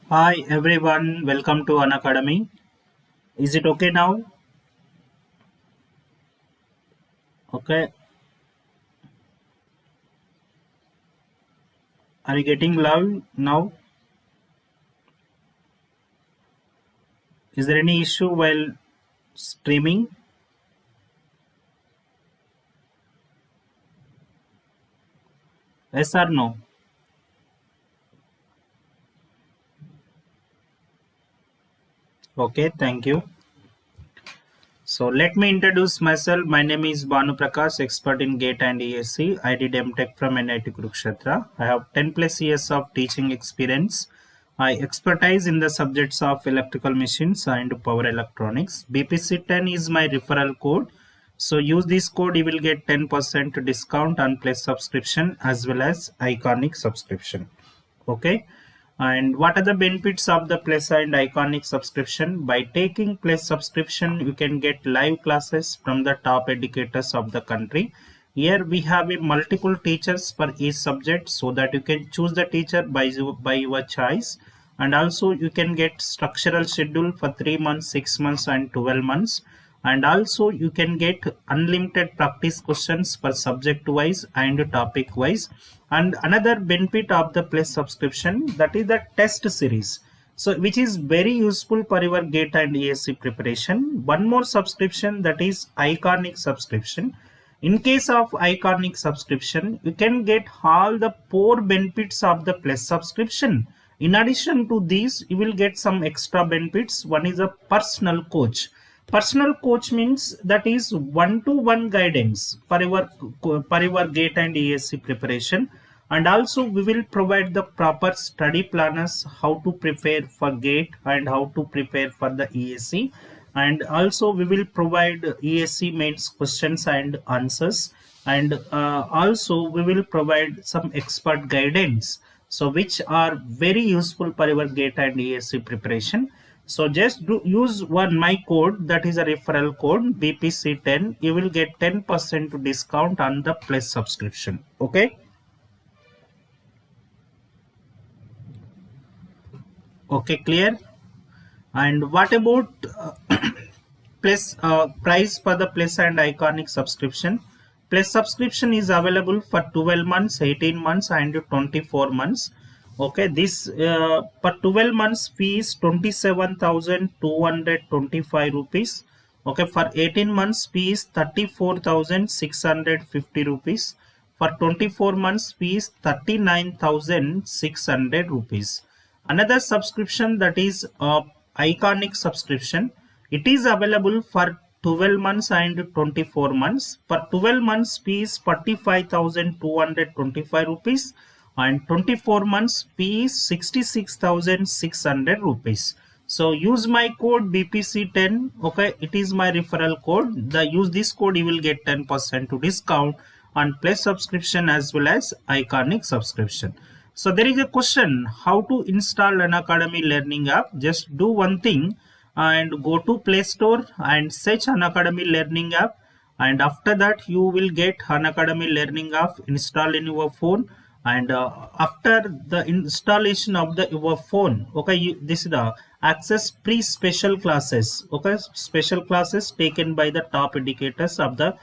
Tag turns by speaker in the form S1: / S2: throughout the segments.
S1: Hi everyone, welcome to Unacademy. Is it okay now? Okay, are you getting loud now? Is there any issue while streaming? Yes or no? Okay, thank you. So let me introduce myself. My name is Banu Prakash, expert in GATE and ESE. I did MTech from NIT Kurukshetra. I have 10 plus years of teaching experience. I expertise in the subjects of electrical machines and power electronics. BPC10 is my referral code. So use this code, you will get 10% discount on plus subscription as well as iconic subscription. Okay. And what are the benefits of the plus and iconic subscription? By taking plus subscription, you can get live classes from the top educators of the country. Here we have a multiple teachers for each subject, so that you can choose the teacher by your choice. And also you can get structural schedule for 3 months, 6 months and 12 months. And also you can get unlimited practice questions for subject wise and topic wise. And another benefit of the plus subscription, that is the test series, so which is very useful for your GATE and ESE preparation. One more subscription, that is iconic subscription. In case of iconic subscription, you can get all the 4 benefits of the plus subscription. In addition to these, you will get some extra benefits. One is a personal coach. Personal coach means that is one-to-one guidance for your GATE and ESE preparation. And also we will provide the proper study planners, how to prepare for GATE and how to prepare for the ESE. And also we will provide ESE mains questions and answers. And also we will provide some expert guidance, so which are very useful for your GATE and ESE preparation. So just use my code, that is a referral code BPC10. You will get 10% discount on the plus subscription. Okay. Okay, clear. And what about plus price for the plus and iconic subscription? Plus subscription is available for 12 months, 18 months and 24 months. Okay, this for 12 months fee is 27,225 rupees. Okay, for 18 months fee is 34,650 rupees. For 24 months fee is 39,600 rupees. Another subscription, that is iconic subscription. It is available for 12 months and 24 months. For 12 months fee is 45,225 rupees and 24 months fee is 66,600 rupees. So use my code BPC10. Okay, it is my referral code. Use this code, you will get 10% to discount on plus subscription as well as iconic subscription. So there is a question, how to install Unacademy learning app. Just do one thing and go to Play Store and search Unacademy learning app, and after that you will get Unacademy learning app installed in your phone. And after the installation of your phone, okay, this is the access special classes. Okay, special classes taken by the top educators of the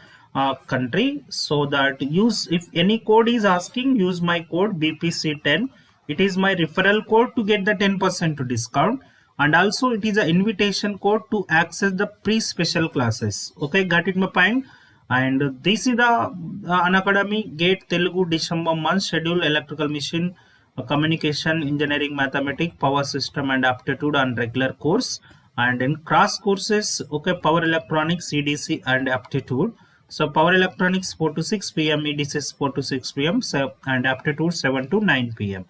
S1: country. So that if any code is asking, use my code BPC10. It is my referral code to get the 10% discount, and also it is an invitation code to access the special classes. Okay, got it my point? And this is the Unacademy GATE Telugu December month schedule: electrical machine, communication, engineering, mathematics, power system and aptitude on regular course. And in cross courses, okay, power electronics, CDC and aptitude. So power electronics 4 to 6 p.m, EDC 4 to 6 p.m, and aptitude 7 to 9 p.m.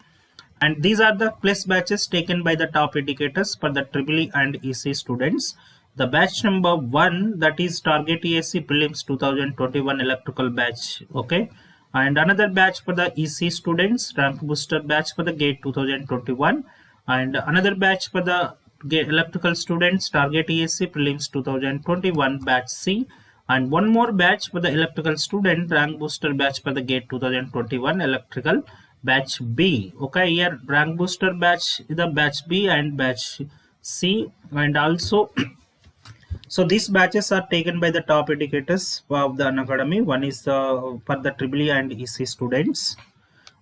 S1: And these are the plus batches taken by the top educators for the EEE and EC students. The batch number 1, that is Target ESE Prelims 2021 electrical batch. Okay. And another batch for the EC students, rank booster batch for the GATE 2021. And another batch for the electrical students, Target ESE Prelims 2021 batch C. And one more batch for the electrical student, rank booster batch for the GATE 2021 electrical batch B. Okay, here rank booster batch is the batch B and batch C, and also so these batches are taken by the top educators of the Unacademy. One is for the EEE and EC students.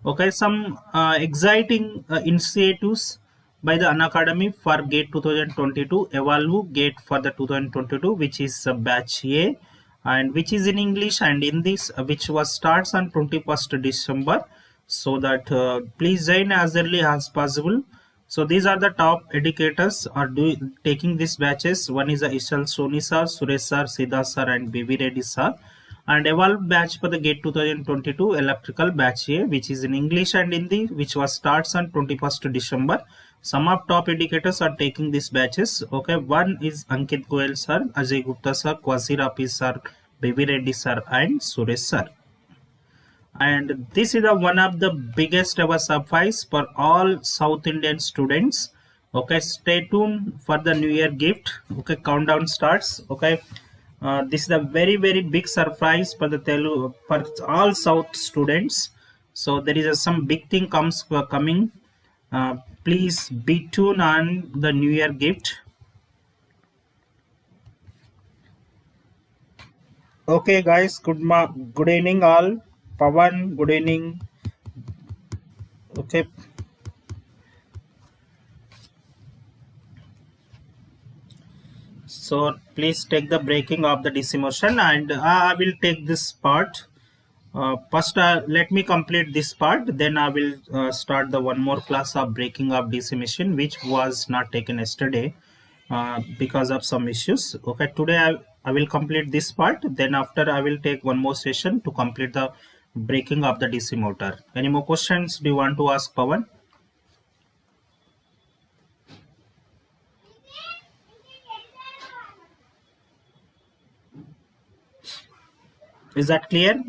S1: Okay, some exciting initiatives by the Unacademy for GATE 2022, Evalve GATE for the 2022, which is batch A, and which is in English, and in this which was starts on 21st December. So that please join as early as possible. So these are the top educators are taking these batches. One is Ishal Soni sir, Suresh sir, Siddha sir, and BV Reddy sir. And Evolve batch for the GATE 2022 electrical batch A, which is in English and Hindi, which was starts on 21st December. Some of top educators are taking these batches. Okay, one is Ankit Goel sir, Ajay Gupta sir, Kwasi Rapi sir, BV Reddy sir, and Suresh sir. And this is one of the biggest ever surprise for all South Indian students. Okay, stay tuned for the New Year gift. Okay, countdown starts. Okay, this is a very big surprise for the Telugu for all South students. So there is some big thing coming. Please be tuned on the New Year gift. Okay, guys. Good evening, all. Pawan, good evening. Okay. So please take the breaking of the DC motion, and I will take this part. First, let me complete this part. Then I will start the one more class of breaking of DC machine, which was not taken yesterday because of some issues. Okay, today I will complete this part. Then after I will take one more session to complete the breaking of the DC motor. Any more questions do you want to ask, Pawan? Is that clear?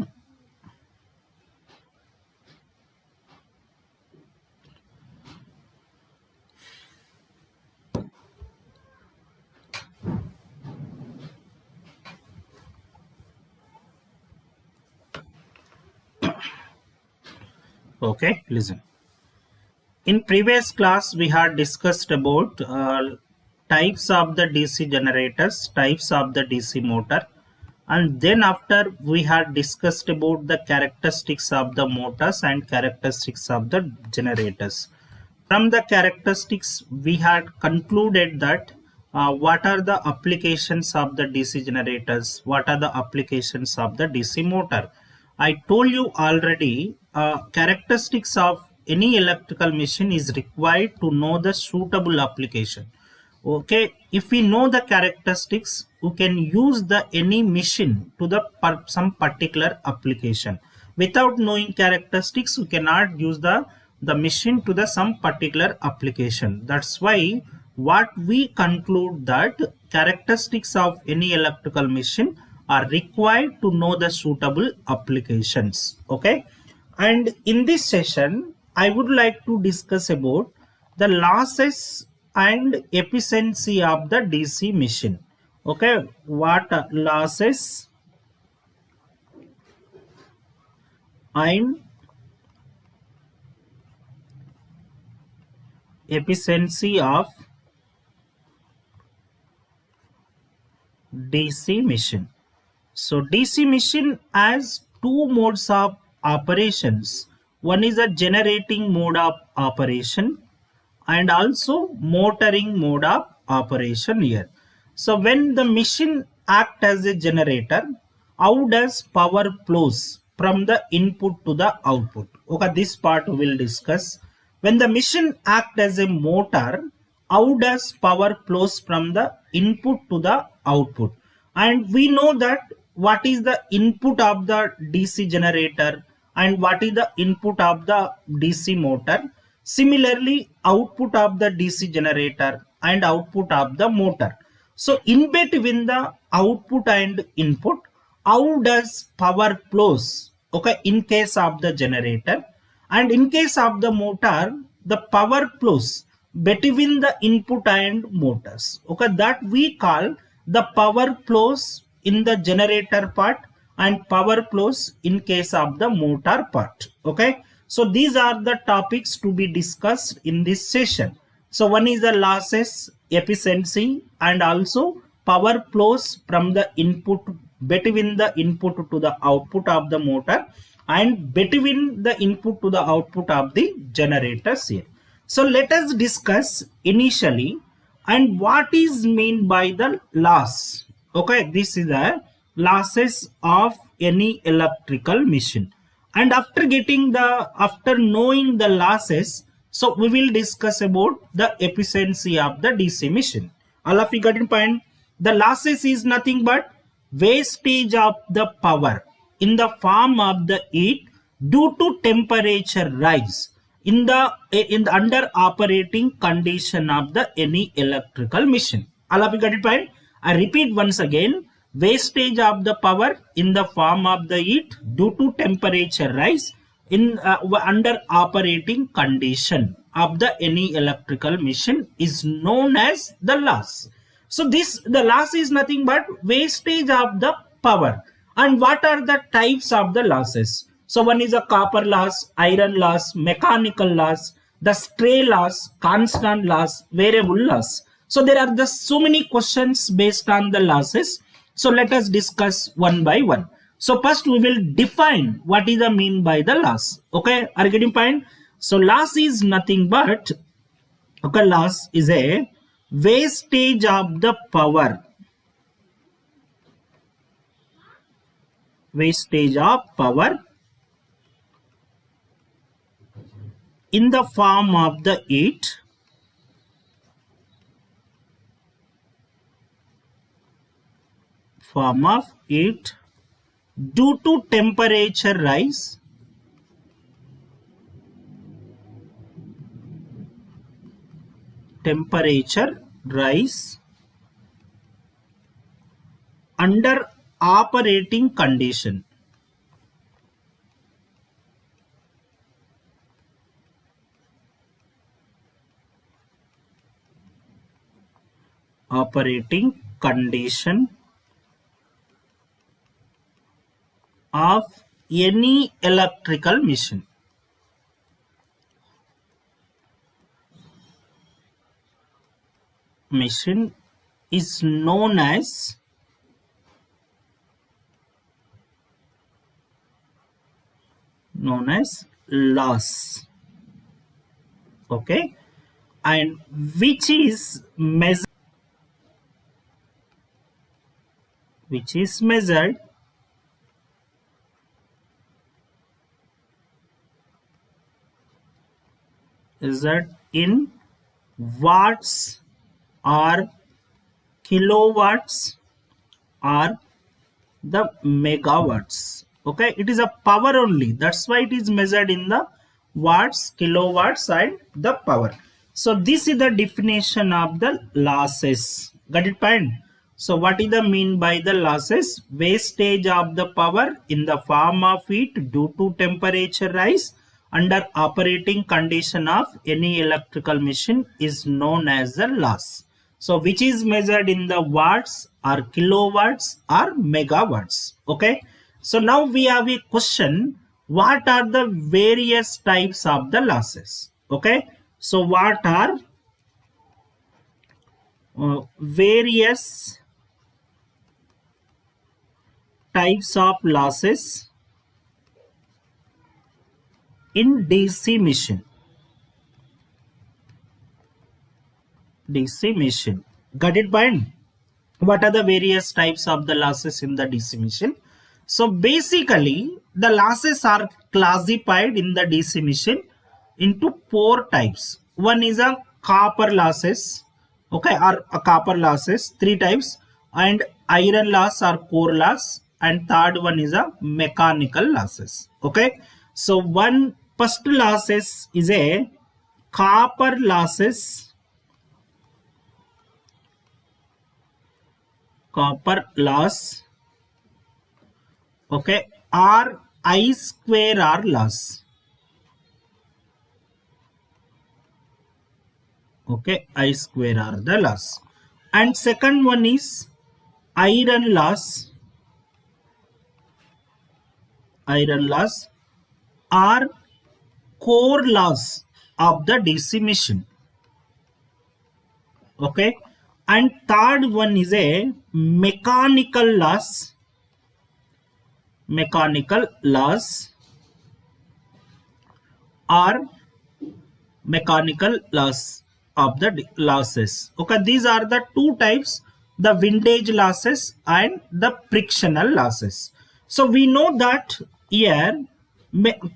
S1: Okay, listen. In previous class, we had discussed about types of the DC generators, types of the DC motor, and then after we had discussed about the characteristics of the motors and characteristics of the generators. From the characteristics, we had concluded that what are the applications of the DC generators, what are the applications of the DC motor. I told you already, characteristics of any electrical machine is required to know the suitable application. Okay, if we know the characteristics, we can use the any machine to the some particular application. Without knowing characteristics, we cannot use the machine to the some particular application. That's why what we conclude that characteristics of any electrical machine are required to know the suitable applications. Okay, and in this session I would like to discuss about the losses and efficiency of the DC machine. Okay, what are losses and efficiency of DC machine. So DC machine has two modes of operations. One is a generating mode of operation and also motoring mode of operation here. So when the machine act as a generator, how does power flows from the input to the output? Okay, this part we will discuss. When the machine act as a motor, how does power flows from the input to the output? And we know that what is the input of the DC generator and what is the input of the DC motor. Similarly, output of the DC generator and output of the motor. So in between the output and input, how does power flows? Okay, in case of the generator, and in case of the motor, the power flows between the input and motors. Okay, that we call the power flows in the generator part and power flows in case of the motor part. Okay, So these are the topics to be discussed in this session. So one is the losses, efficiency, and also power flows from the input, between the input to the output of the motor and between the input to the output of the generators here. So let us discuss initially and what is meant by the loss. Okay, this is the losses of any electrical machine. And after knowing the losses, so we will discuss about the efficiency of the DC machine. All of you got in point? The losses is nothing but wastage of the power in the form of the heat due to temperature rise in the under operating condition of the any electrical machine. All of you got it point? I repeat once again, wastage of the power in the form of the heat due to temperature rise in under operating condition of the any electrical machine is known as the loss. So the loss is nothing but wastage of the power. And what are the types of the losses? So one is a copper loss, iron loss, mechanical loss, the stray loss, constant loss, variable loss. So there are so many questions based on the losses. So let us discuss one by one. So first we will define what is the mean by the loss. Okay, are you getting point? So loss is nothing but, okay, loss is a wastage of the power. Wastage of power in the form of the heat due to temperature rise under operating condition. Operating condition of any electrical machine. Machine is known as loss. Okay, and which is measured is that in watts or kilowatts or the megawatts. Okay, it is a power only, that's why it is measured in the watts, kilowatts and the power. So this is the definition of the losses. Got it point? So what is the mean by the losses? Wastage of the power in the form of heat due to temperature rise under operating condition of any electrical machine is known as the loss. So which is measured in the watts or kilowatts or megawatts. Okay. So now we have a question. What are the various types of the losses? Okay. So what are various types of losses in DC machine? DC machine. Got it, point? What are the various types of the losses in the DC machine? So basically, the losses are classified in the DC machine into 4 types. One is a copper losses, okay, or a copper losses, 3 types, and iron loss or core loss, and third one is a mechanical losses. Okay, so one first losses is a copper losses. Copper loss, okay, or I square R loss. Okay, I square R the loss. And second one is iron loss. Iron loss or core loss of the DC machine. Okay, and third one is a mechanical loss or mechanical loss of the losses. Okay, these are the two types, the windage losses and the frictional losses. So we know that here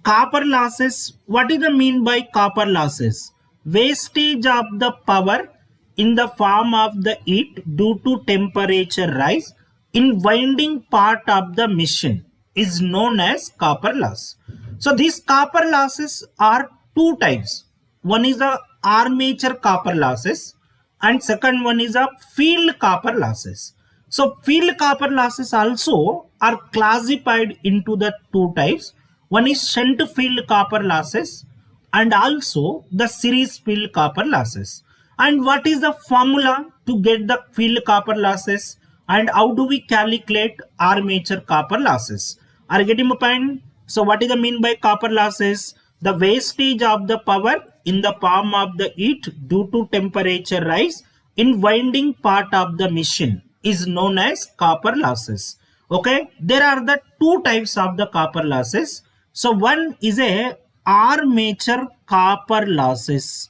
S1: copper losses, what is the mean by copper losses? Wastage of the power in the form of the heat due to temperature rise in winding part of the machine is known as copper loss. So these copper losses are two types. One is the armature copper losses and second one is a field copper losses. So field copper losses also are classified into the two types. One is shunt field copper losses and also the series field copper losses. And what is the formula to get the field copper losses and how do we calculate armature copper losses? Are you getting my point? So what is the mean by copper losses? The wastage of the power in the form of the heat due to temperature rise in winding part of the machine is known as copper losses. Okay, there are the two types of the copper losses. So one is a armature copper losses.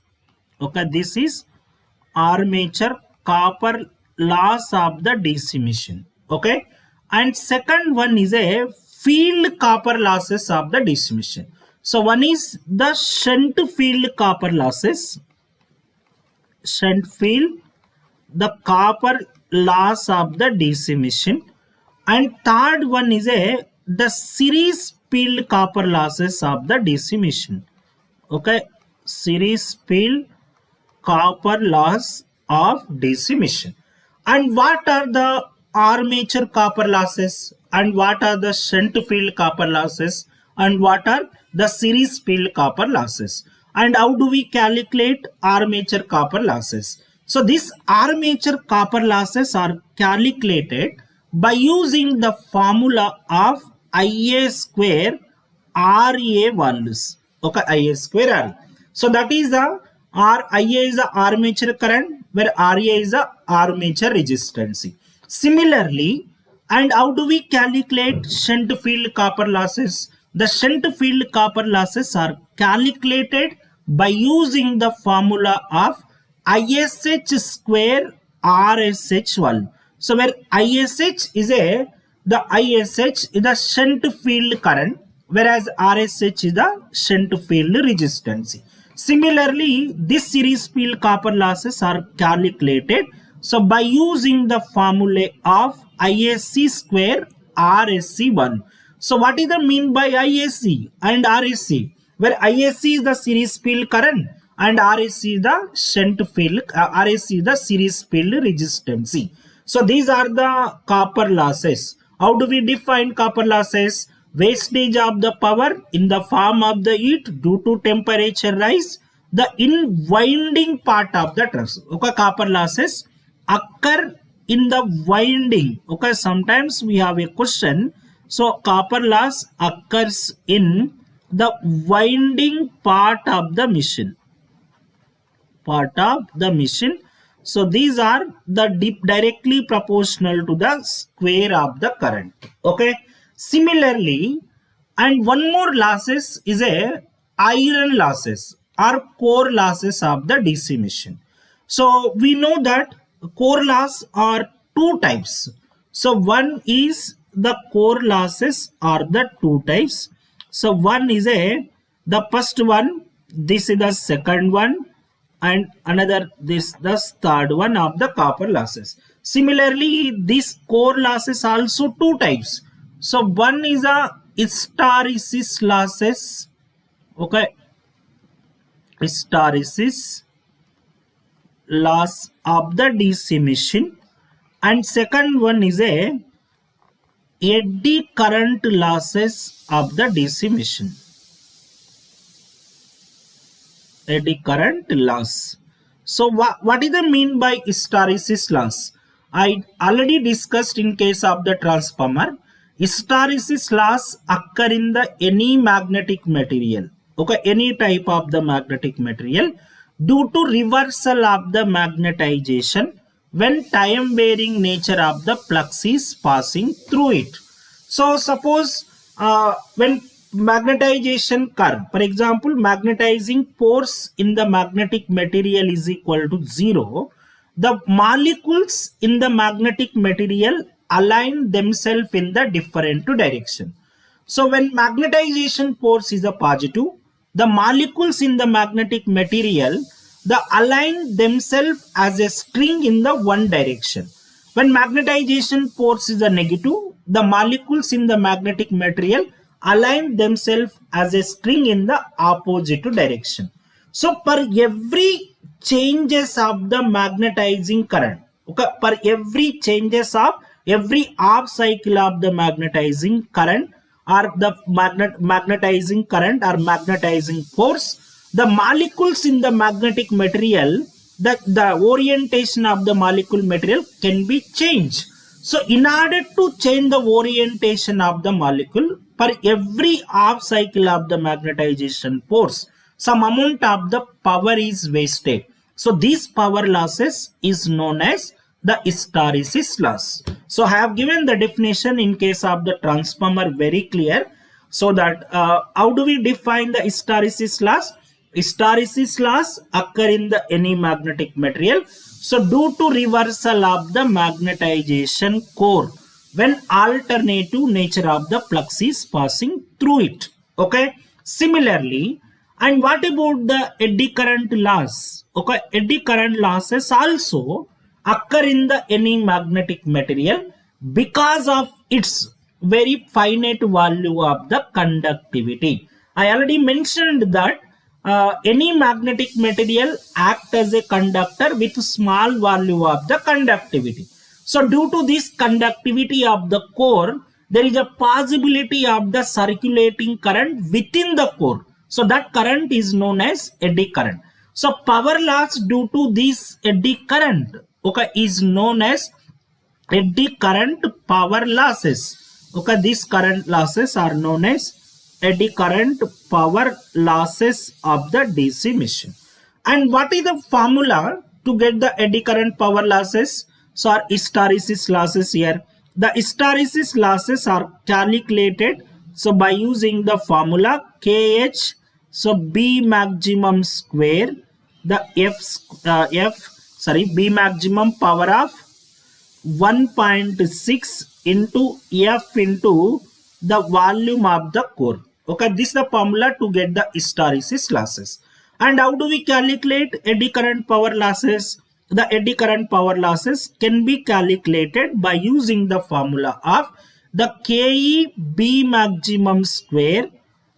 S1: Okay, this is armature copper loss of the DC machine. Okay, and second one is a field copper losses of the DC machine. So one is the shunt field copper losses, shunt field, the copper loss of the DC machine, and third one is a the series field copper losses of the DC machine. Okay, series field copper loss of DC machine. And what are the armature copper losses and what are the shunt field copper losses and what are the series field copper losses and how do we calculate armature copper losses? So these armature copper losses are calculated by using the formula of Ia square RA values. Okay, Ia square RA. So that is the Ia is the armature current where RA is the armature resistance. Similarly, and how do we calculate shunt field copper losses? The shunt field copper losses are calculated by using the formula of ISH square RSH value. So where ISH is the ISH is the shunt field current whereas RSH is the shunt field resistance. Similarly, this series field copper losses are calculated. So by using the formula of ISC square RSC1. So what is the mean by ISC and RSC? Where ISC is the series field current and RSC is the shunt field, RSC is the series field resistance. So these are the copper losses. How do we define copper losses? Wastage of the power in the form of the heat due to temperature rise, the in winding part of the truss. Okay, copper losses occur in the winding. Okay, sometimes we have a question. So copper loss occurs in the winding part of the machine. So these are the directly proportional to the square of the current. Okay. Similarly, and one more losses is a iron losses or core losses of the DC machine. So we know that core loss are two types. So one is the core losses are the two types. So one is the first one, this is the second one, and another this the third one of the copper losses. Similarly, these core losses also two types. So one is a hysteresis losses. Okay, hysteresis loss of the DC machine, and second one is a eddy current losses of the DC machine. Eddy current loss. So what is the mean by hysteresis loss? I already discussed in case of the transformer. Hysteresis loss occur in the any magnetic material. okay, any type of the magnetic material due to reversal of the magnetization when time varying nature of the flux is passing through it. So suppose when magnetization curve, for example, magnetizing force in the magnetic material is equal to 0, the molecules in the magnetic material align themselves in the different direction. So when magnetization force is a positive, the molecules in the magnetic material they align themselves as a string in the one direction. When magnetization force is a negative, the molecules in the magnetic material align themselves as a string in the opposite direction. So per every changes of the magnetizing current, okay, per every changes of every half cycle of the magnetizing current or the magnetizing current or magnetizing force, the molecules in the magnetic material, the orientation of the molecule material can be changed. So in order to change the orientation of the molecule, for every half cycle of the magnetization force, some amount of the power is wasted. So these power losses is known as the hysteresis loss. So I have given the definition in case of the transformer very clear. So that how do we define the hysteresis loss? Hysteresis loss occur in the any magnetic material. So due to reversal of the magnetization core when alternative nature of the flux is passing through it. Okay. Similarly, and what about the eddy current loss? Okay, eddy current losses also occur in the any magnetic material because of its very finite value of the conductivity. I already mentioned that any magnetic material act as a conductor with small value of the conductivity. So due to this conductivity of the core, there is a possibility of the circulating current within the core. So that current is known as eddy current. So power loss due to this eddy current, okay, is known as eddy current power losses. Okay, these current losses are known as eddy current power losses of the DC machine. And what is the formula to get the eddy current power losses? So our hysteresis losses here. The hysteresis losses are calculated so by using the formula KH, so B maximum square, the B maximum power of 1.6 into F into the volume of the core. Okay, this is the formula to get the hysteresis losses. And how do we calculate eddy current power losses? The eddy current power losses can be calculated by using the formula of the KE B maximum square,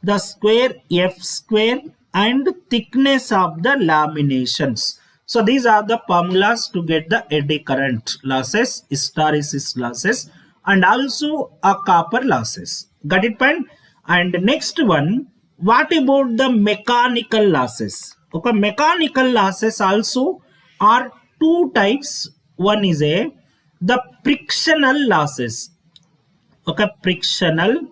S1: the square F square and thickness of the laminations. So these are the formulas to get the eddy current losses, hysteresis losses and also a copper losses. Got it, point? And next one, what about the mechanical losses? Okay, mechanical losses also are two types. One is the frictional losses. Okay, frictional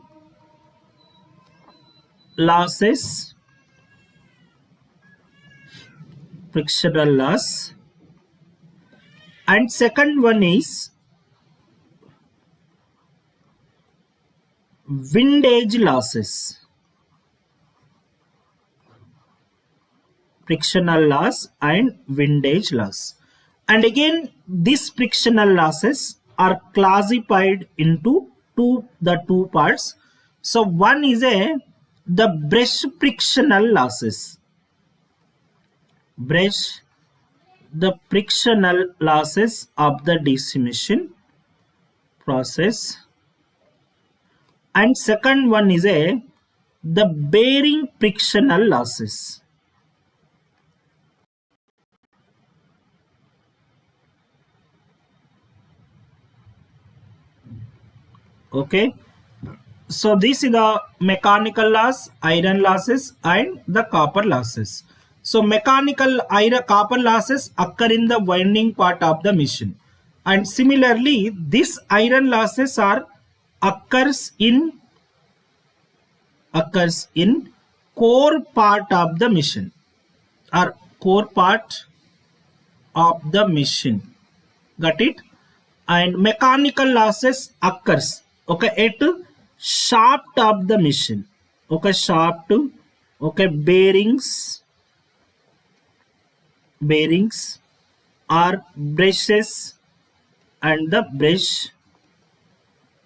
S1: losses, frictional loss, and second one is windage losses. Frictional loss and windage loss. And again, these frictional losses are classified into two parts. So one is the brush frictional losses. Brush, the frictional losses of the DC machine process. And second one is the bearing frictional losses. Okay, so this is the mechanical loss, iron losses and the copper losses. So mechanical iron copper losses occur in the winding part of the machine, and similarly this iron losses are occurs in core part of the mission, or core part of the mission. Got it? And mechanical losses occurs, okay, at shaft of the machine, okay, shaft, okay, bearings or brushes and the brush,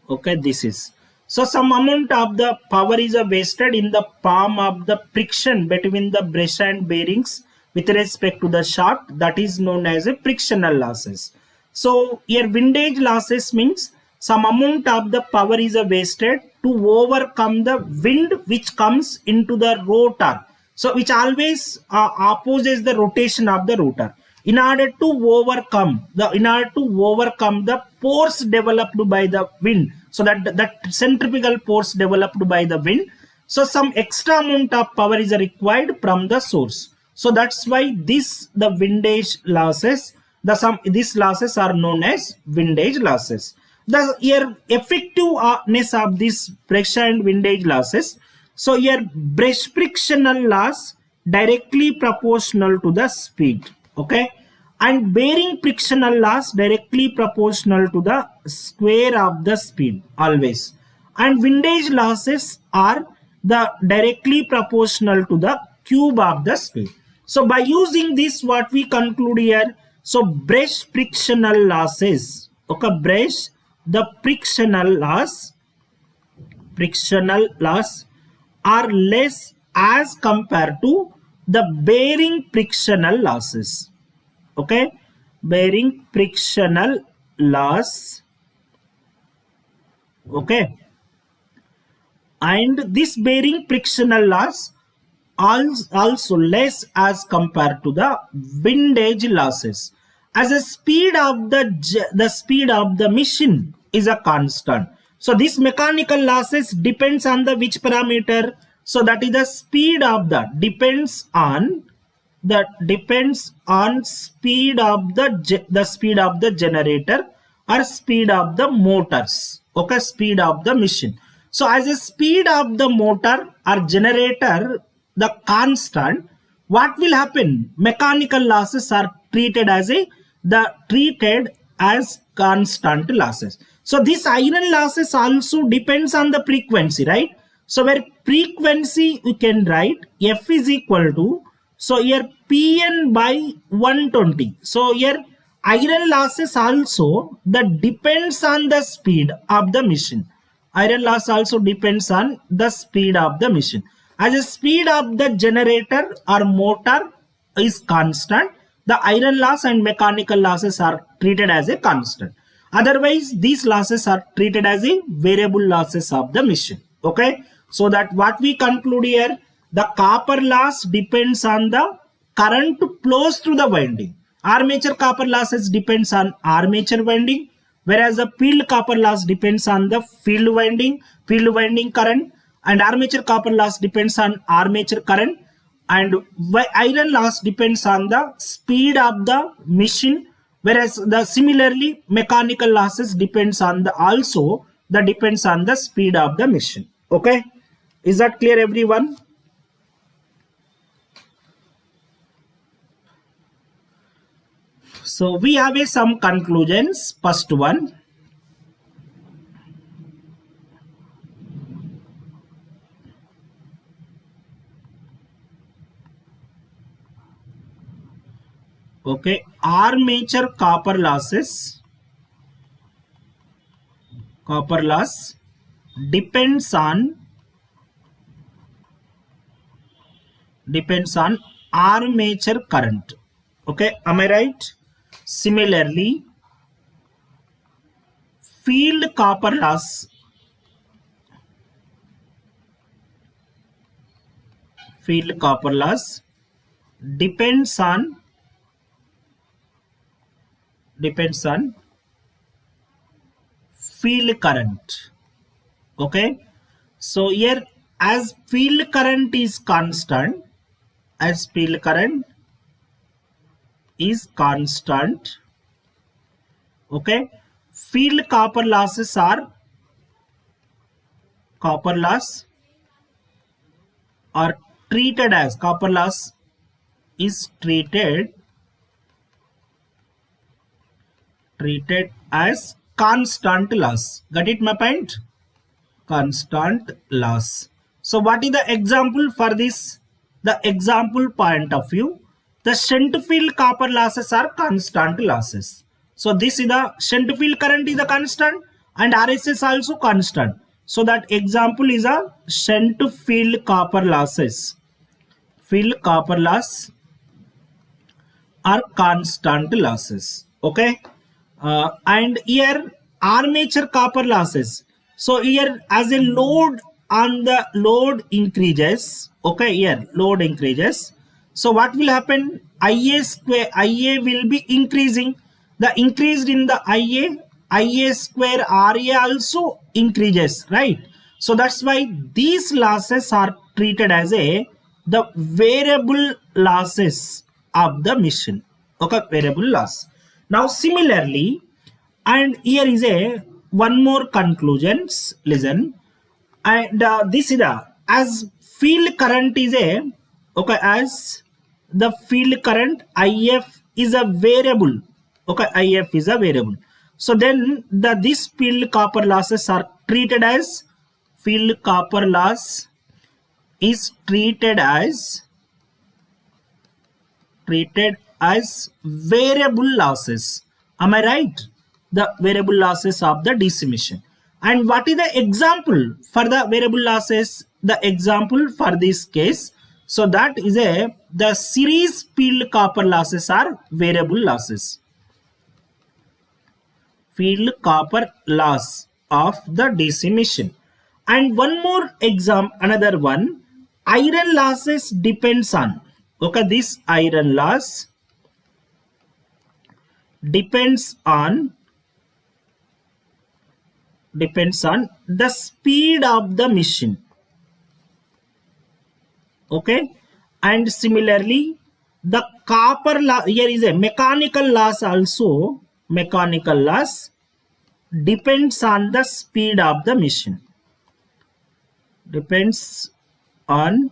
S1: okay, this is. So some amount of the power is wasted in the palm of the friction between the brush and bearings with respect to the shaft, that is known as a frictional losses. So here windage losses means some amount of the power is wasted to overcome the wind which comes into the rotor. So which always opposes the rotation of the rotor. In order to overcome the force developed by the wind, so that centrifugal force developed by the wind, so some extra amount of power is required from the source. So that's why the windage losses, these losses are known as windage losses. The here effectiveness of this pressure and windage losses. So here brush frictional loss directly proportional to the speed, okay, and bearing frictional loss directly proportional to the square of the speed always, and windage losses are the directly proportional to the cube of the speed. So by using this, what we conclude here, so brush frictional losses, okay, brush the frictional loss are less as compared to the bearing frictional losses, okay, bearing frictional loss, okay, and this bearing frictional loss also less as compared to the windage losses, as the speed of the machine is a constant. So this mechanical losses depends on the which parameter, so that is the speed of the depends on speed of the speed of the generator or speed of the motors, okay, speed of the machine. So as a speed of the motor or generator the constant, what will happen, mechanical losses are treated as constant losses. So this iron losses also depends on the frequency, right? So where frequency we can write F is equal to, so here Pn by 120. So here iron losses also that depends on the speed of the machine. Iron loss also depends on the speed of the machine. As the speed of the generator or motor is constant, the iron loss and mechanical losses are treated as a constant. Otherwise, these losses are treated as a variable losses of the machine. Okay. So that what we conclude here, the copper loss depends on the current flows through the winding. Armature copper losses depends on armature winding, whereas the field copper loss depends on the field winding current, and armature copper loss depends on armature current, and iron loss depends on the speed of the machine, whereas the similarly mechanical losses depends on the speed of the machine. Okay, is that clear, everyone? So we have some conclusions. First one, okay, armature copper loss depends on armature current. Okay, am I right? Similarly, field copper loss depends on field current. Okay, so here as field current is constant, okay, field copper losses are treated as, copper loss is treated as constant loss. Got it my point? Constant loss. So what is the example for this? The example point of view, the shunt field copper losses are constant losses. So this is the shunt field current is a constant and RSS also constant. So that example is a shunt field copper losses. Field copper loss are constant losses. Okay. And here armature copper losses. So here as a load on the load increases, okay, here load increases. So what will happen? Ia square, Ia will be increasing. The increased in the Ia square Ra also increases, right? So that's why these losses are treated as the variable losses of the machine. Okay, variable loss. Now similarly, and here is one more conclusions. Listen, and this is the as field current is okay, as the field current if is a variable. Okay, if is a variable. So then this field copper losses are treated as field copper loss is treated as variable losses. Am I right? The variable losses of the DC machine. And what is the example for the variable losses? The example for this case. So that is the series field copper losses are variable losses. Field copper loss of the DC machine. And one more example, another one, iron losses depends on. Okay, this iron loss depends on the speed of the machine. Okay, and similarly the copper loss, here is a mechanical loss also. Mechanical loss depends on the speed of the machine. Depends on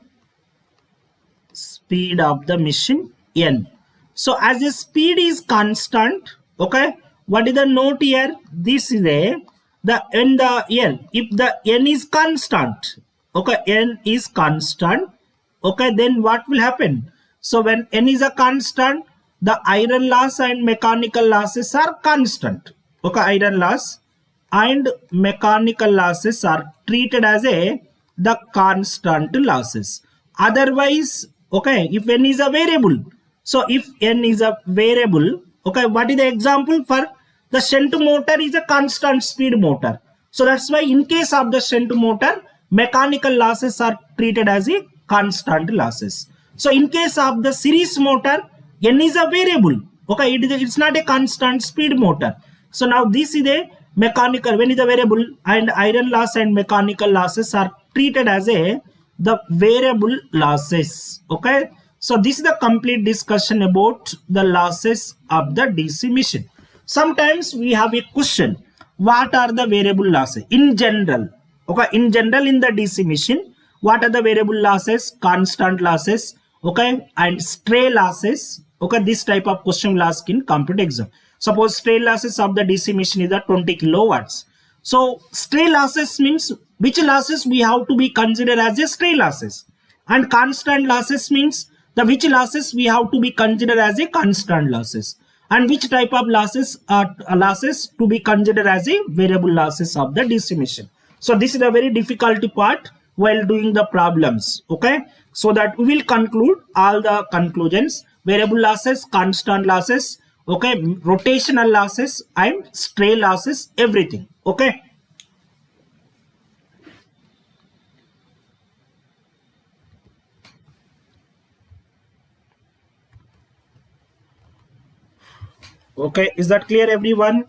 S1: speed of the machine n. So as the speed is constant, okay, what is the note here? This is the n, the n. If the n is constant, okay, n is constant, okay, then what will happen? So when n is a constant, the iron loss and mechanical losses are constant. Okay, iron loss and mechanical losses are treated as the constant losses. Otherwise, okay, if n is a variable, so if n is a variable, okay, what is the example for the shunt motor is a constant speed motor. So that's why in case of the shunt motor, mechanical losses are treated as a constant losses. So in case of the series motor, n is a variable. Okay, it's not a constant speed motor. So now this is a mechanical, when is a variable, and iron loss and mechanical losses are treated as the variable losses. Okay, so this is the complete discussion about the losses of the DC machine. Sometimes we have a question, what are the variable losses in general? Okay, in general in the DC machine, what are the variable losses, constant losses, okay, and stray losses? Okay, this type of question will ask in competitive exam. Suppose stray losses of the DC machine is 20 kilowatts. So stray losses means which losses we have to be considered as a stray losses, and constant losses means the which losses we have to be considered as a constant losses, and which type of losses are losses to be considered as a variable losses of the DC machine. So this is a very difficult part while doing the problems. Okay, so that we will conclude all the conclusions: variable losses, constant losses, okay, rotational losses and stray losses, everything. Okay. Okay, is that clear everyone?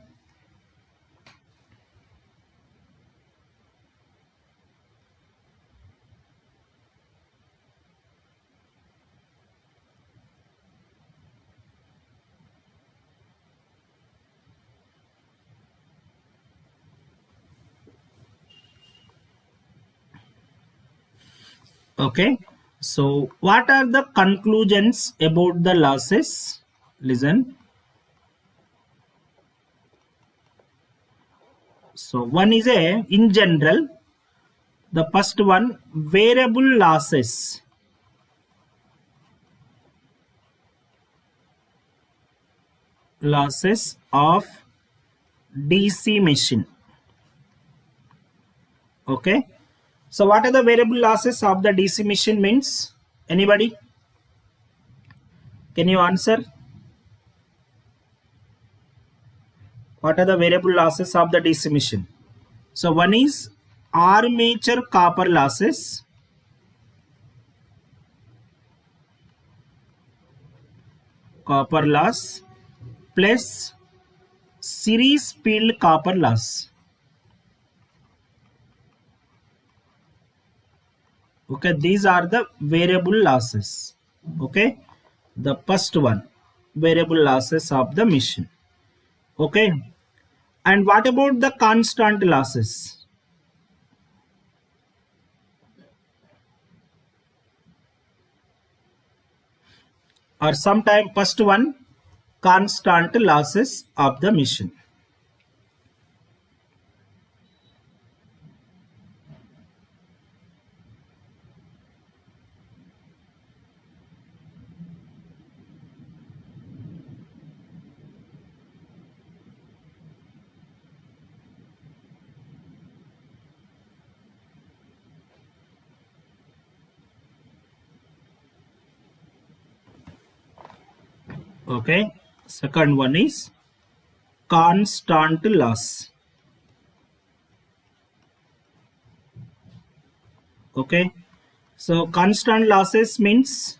S1: Okay, So what are the conclusions about the losses? Listen. So one is in general, the first one, variable losses. Losses of DC machine. Okay. So what are the variable losses of the DC machine means? Anybody? Can you answer? What are the variable losses of the DC machine? So one is armature copper losses. Copper loss plus series field copper loss. Okay, these are the variable losses. Okay, the first one, variable losses of the machine. Okay, and what about the constant losses? Or sometime first one, constant losses of the machine. Okay, second one is constant loss. Okay, so constant losses means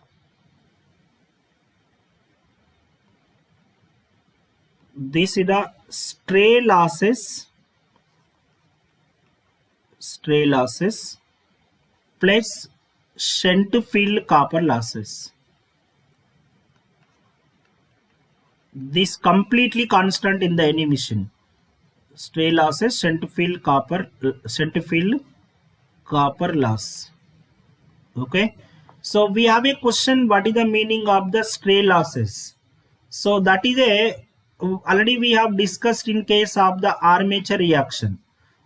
S1: this is the stray losses plus shunt field copper losses. This completely constant in the any machine. Stray losses, shunt field copper loss. Okay, so we have a question, what is the meaning of the stray losses? So that is a already we have discussed in case of the armature reaction.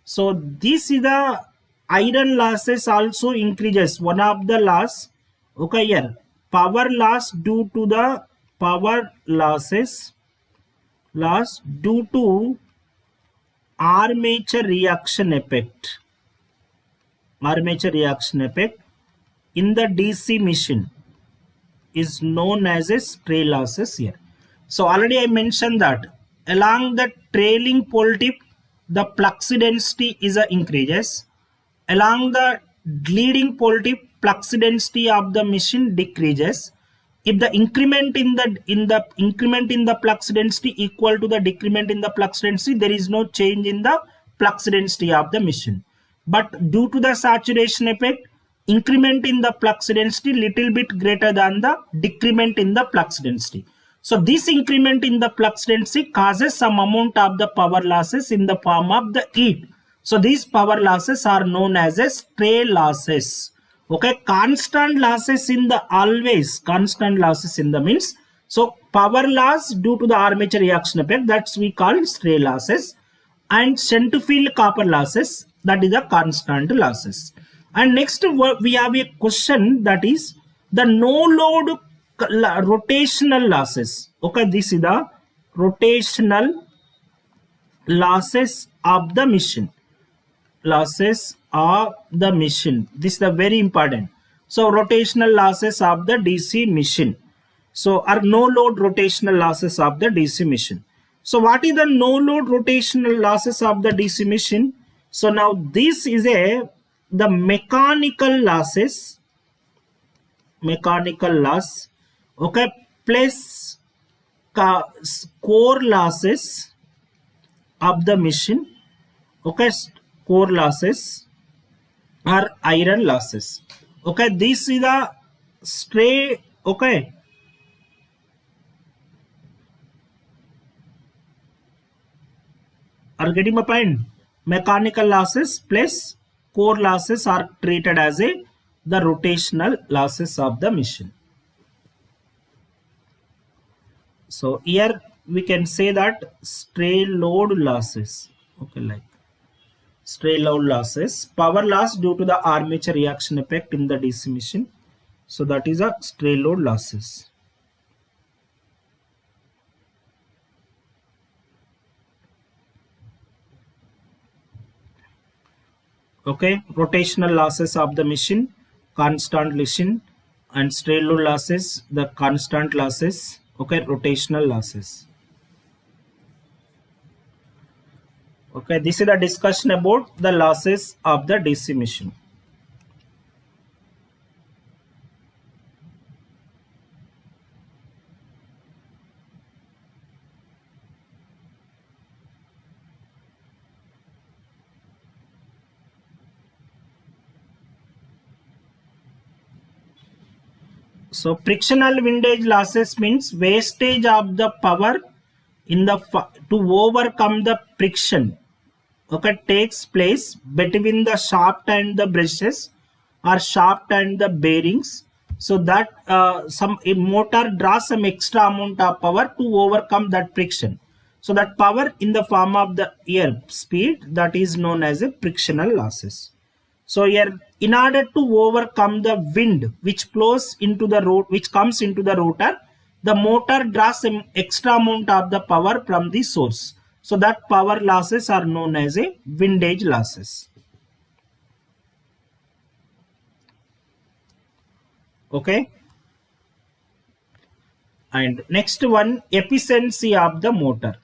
S1: So this is the iron losses also increases. One of the loss, okay, here power loss due to the power losses loss due to armature reaction effect. Armature reaction effect in the DC machine is known as a stray losses here. So already I mentioned that along the trailing pole tip, the flux density is a increases. Along the leading pole tip, flux density of the machine decreases. If the increment in the flux density equal to the decrement in the flux density, there is no change in the flux density of the machine. But due to the saturation effect, increment in the flux density little bit greater than the decrement in the flux density. So this increment in the flux density causes some amount of the power losses in the form of the heat. So these power losses are known as a stray losses. Okay, constant losses in the constant losses in the means. So power loss due to the armature reaction effect, that's we call stray losses, and shunt field copper losses, that is the constant losses. And next we have a question, that is the no load rotational losses. Okay, this is the rotational losses of the machine. Losses of the machine, this is the very important. So rotational losses of the DC machine, so are no load rotational losses of the DC machine. So what is the no load rotational losses of the DC machine? So now this is the mechanical loss, okay, plus core losses of the machine. Okay, core losses are iron losses. Okay, this is the stray. Okay, are getting my point? Mechanical losses plus core losses are treated as a the rotational losses of the machine. So here we can say that stray load losses. Okay, like stray load losses, power loss due to the armature reaction effect in the DC machine. So that is a stray load losses. Okay, rotational losses of the machine, constant machine, and stray load losses, the constant losses. Okay, rotational losses. Okay, this is the discussion about the losses of the DC machine. So frictional windage losses means wastage of the power in the to overcome the friction. Okay, takes place between the shaft and the brushes or shaft and the bearings, so that some a motor draws some extra amount of power to overcome that friction. So that power in the form of the air speed, that is known as a frictional losses. So here, in order to overcome the wind which flows into the road, which comes into the rotor, the motor draws some extra amount of the power from the source. So that power losses are known as a windage losses. Okay. And next one, efficiency of the motor.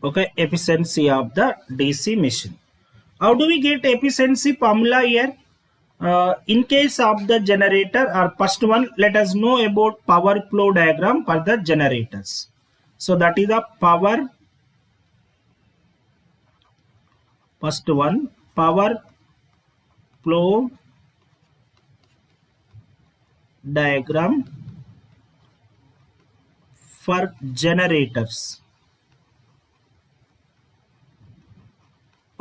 S1: Okay, efficiency of the DC machine. How do we get efficiency formula here? In case of the generator, or first one, let us know about power flow diagram for the generators. So that is the power, first one, power flow diagram for generators.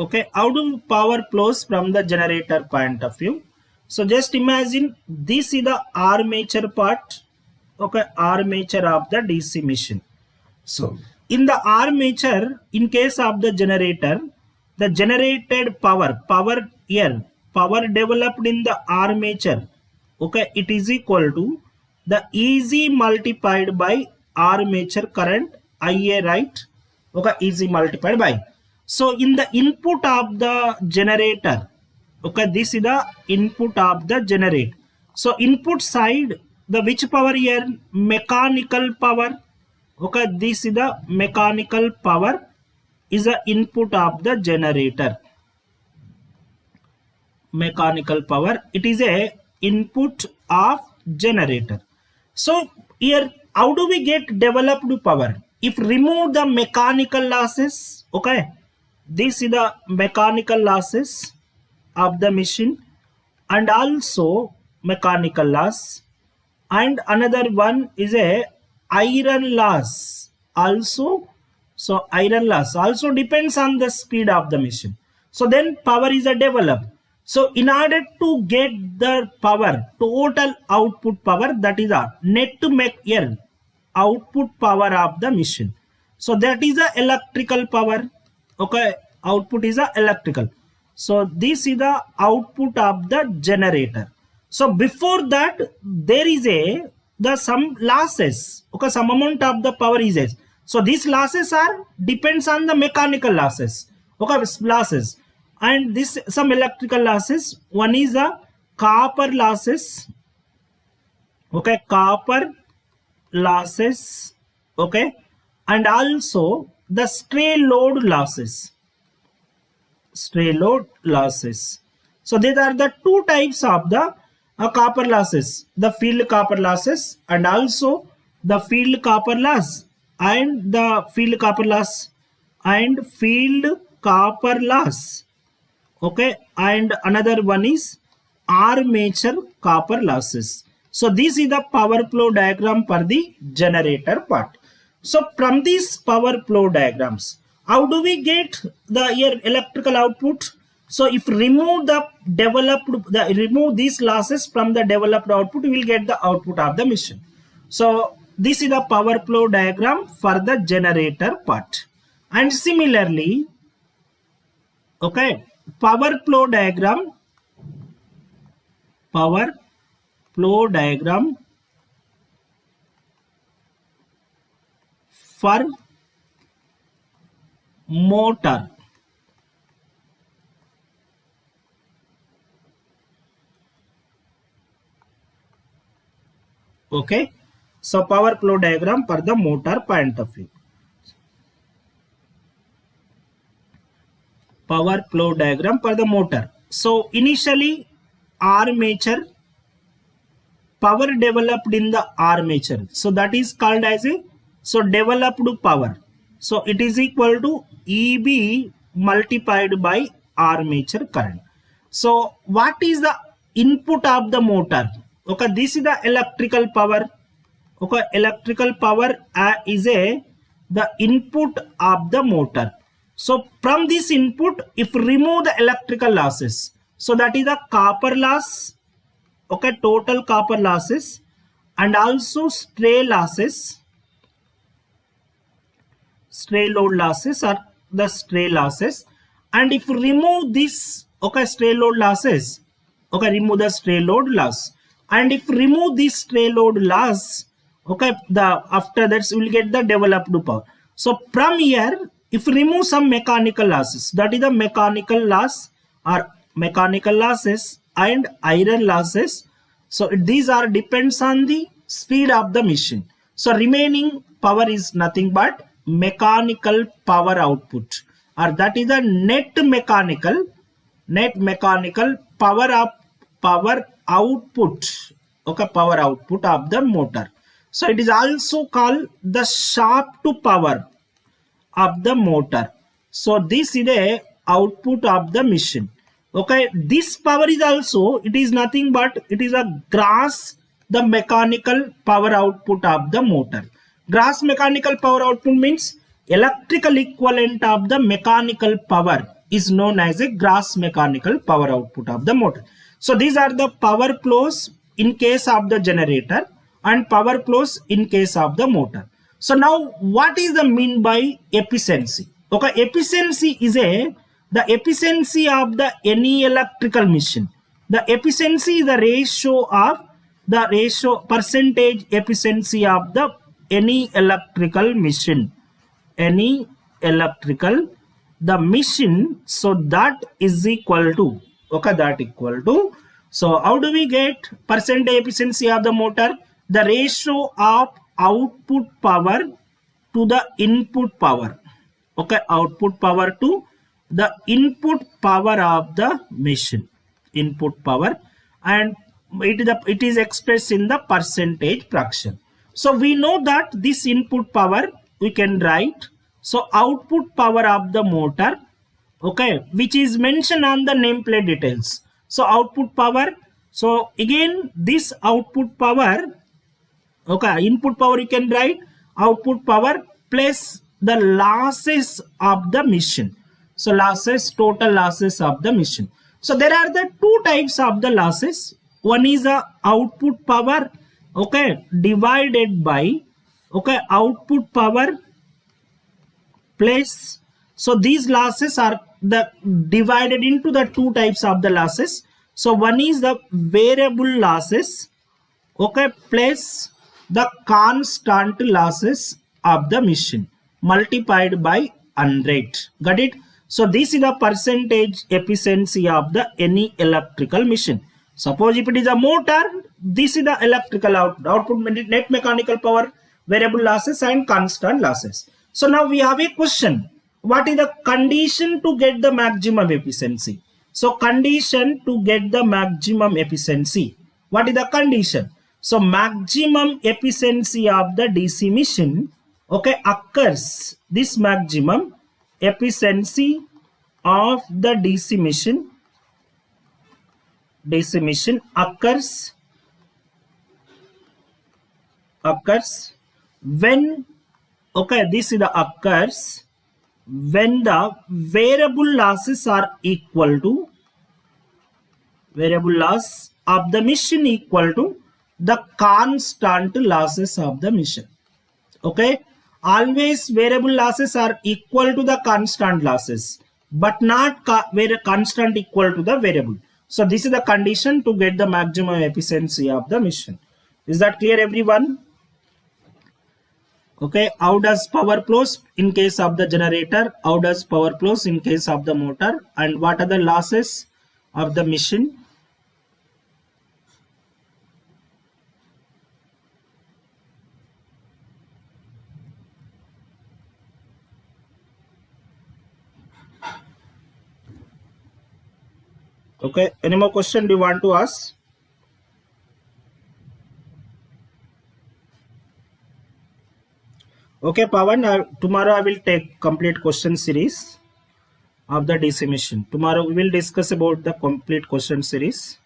S1: Okay, how do power flows from the generator point of view? So just imagine this is the armature part. Okay, armature of the DC machine. So in the armature, in case of the generator, the generated power here, power developed in the armature, okay, it is equal to the EG multiplied by armature current IA, right? Okay, EG multiplied by. So in the input of the generator, okay, this is the input of the generator. So input side, the which power here? Mechanical power. Okay, this is the mechanical power is the input of the generator. Mechanical power, it is a input of generator. So here, how do we get developed power? If remove the mechanical losses, okay, this is the mechanical losses of the machine, and also mechanical loss, and another one is a iron loss also. So iron loss also depends on the speed of the machine. So then power is a developed. So in order to get the power, total output power, that is a net to make here output power of the machine. So that is a electrical power. Okay, output is a electrical. So this is the output of the generator. So before that, there is some losses. Okay, some amount of the power is there. So these losses are depends on the mechanical losses. Okay, losses, and this some electrical losses. One is the copper losses. Okay, copper losses. Okay, and also the stray load losses. Stray load losses. So these are the two types of the copper losses, the field copper losses and also the field copper loss, and the field copper loss and field copper loss. Okay, and another one is armature copper losses. So this is the power flow diagram for the generator part. So from these power flow diagrams, how do we get the here electrical output? So if remove these losses from the developed output, we will get the output of the machine. So this is the power flow diagram for the generator part. And similarly, okay, power flow diagram for motor. Okay, so power flow diagram for the motor point of view. Power flow diagram for the motor. So initially armature, power developed in the armature. So that is called as a developed power. So it is equal to EB multiplied by armature current. So what is the input of the motor? Okay, this is the electrical power. Okay, electrical power is the input of the motor. So from this input, if remove the electrical losses, so that is the copper loss, okay, total copper losses, and also stray losses, stray load losses or the stray losses. And if remove this, okay, stray load losses, okay, remove the stray load loss. And if remove this stray load loss, okay, after that we will get the developed power. So from here, if remove some mechanical losses, that is the mechanical loss or mechanical losses and iron losses. So these are depends on the speed of the machine. So remaining power is nothing but mechanical power output, or that is the net mechanical power output. Okay, power output of the motor. So it is also called the shaft power of the motor. So this is the output of the machine. Okay, this power is also, it is nothing but it is a gross the mechanical power output of the motor. Gross mechanical power output means electrical equivalent of the mechanical power is known as a gross mechanical power output of the motor. So these are the power flows in case of the generator and power flows in case of the motor. So now what is the mean by efficiency? Okay, efficiency is the efficiency of the any electrical machine. The efficiency is the percentage efficiency of the any electrical machine. Any electrical the machine, so that is equal to, okay, that equal to, so how do we get percentage efficiency of the motor? The ratio of output power to the input power. Okay, output power to the input power of the machine, input power, and it is expressed in the percentage fraction. So we know that this input power we can write, so output power of the motor, okay, which is mentioned on the nameplate details. So output power, so again this output power, okay, input power you can write output power plus the losses of the machine. So losses, total losses of the machine. So there are the two types of the losses. One is a output power, okay, divided by, okay, output power plus, so these losses are the divided into the two types of the losses. So one is the variable losses, okay, plus the constant losses of the machine multiplied by 100. Got it? So this is the percentage efficiency of the any electrical machine. Suppose if it is a motor, this is the electrical output, net mechanical power, variable losses and constant losses. So now we have a question. What is the condition to get the maximum efficiency? So condition to get the maximum efficiency. What is the condition? So maximum efficiency of the DC machine, okay, occurs. This maximum efficiency of the DC machine DC machine occurs when, okay, this is the occurs when the variable losses are equal to variable loss of the machine equal to the constant losses of the machine. Okay, always variable losses are equal to the constant losses, but not where constant equal to the variable. So this is the condition to get the maximum efficiency of the machine. Is that clear, everyone? Okay, how does power flows in case of the generator, how does power flows in case of the motor, and what are the losses of the machine? Okay, any more question do you want to ask? Okay, Pawan, tomorrow I will take complete question series of the DC machine. Tomorrow we will discuss about the complete question series.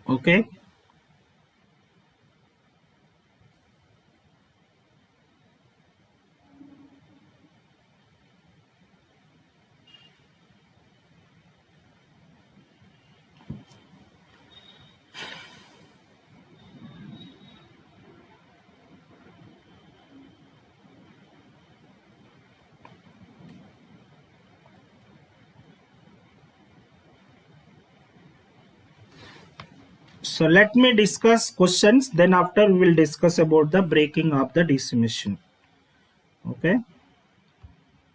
S1: Okay. So let me discuss questions. Then after we will discuss about the breaking of the DC machine. Okay.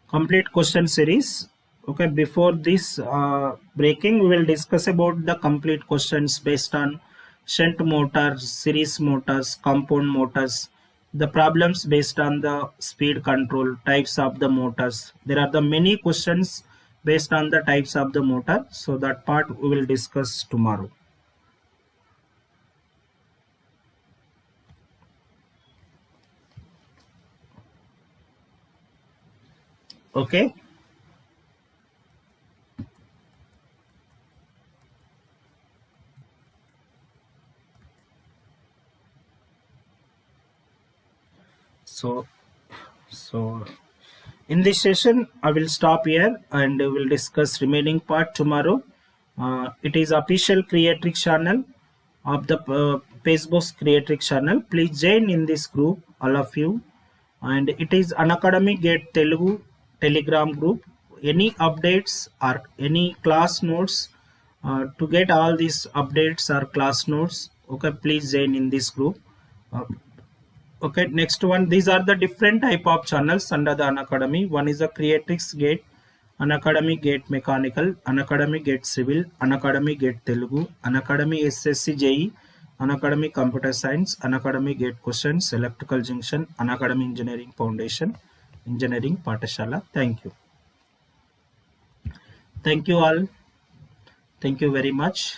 S1: Complete question series. Okay. Before this breaking, we will discuss about the complete questions based on shunt motors, series motors, compound motors, the problems based on the speed control, types of the motors. There are the many questions based on the types of the motor. So that part we will discuss tomorrow. Okay. So in this session I will stop here and we will discuss remaining part tomorrow. It is official creatrix channel of the Facebook creatrix channel. Please join in this group, all of you. And it is Unacademy GATE Telugu Telegram group. Any updates or any class notes, to get all these updates or class notes, okay, please join in this group. Okay, next one. These are the different type of channels under the Unacademy. One is the Creatrix Gate, Unacademy Gate Mechanical, Unacademy Gate Civil, Unacademy Gate Telugu, Unacademy SSC JE, Unacademy Computer Science, Unacademy Gate Questions, Electrical Junction, Unacademy Engineering Foundation, Engineering Patashala. Thank you. Thank you all. Thank you very much.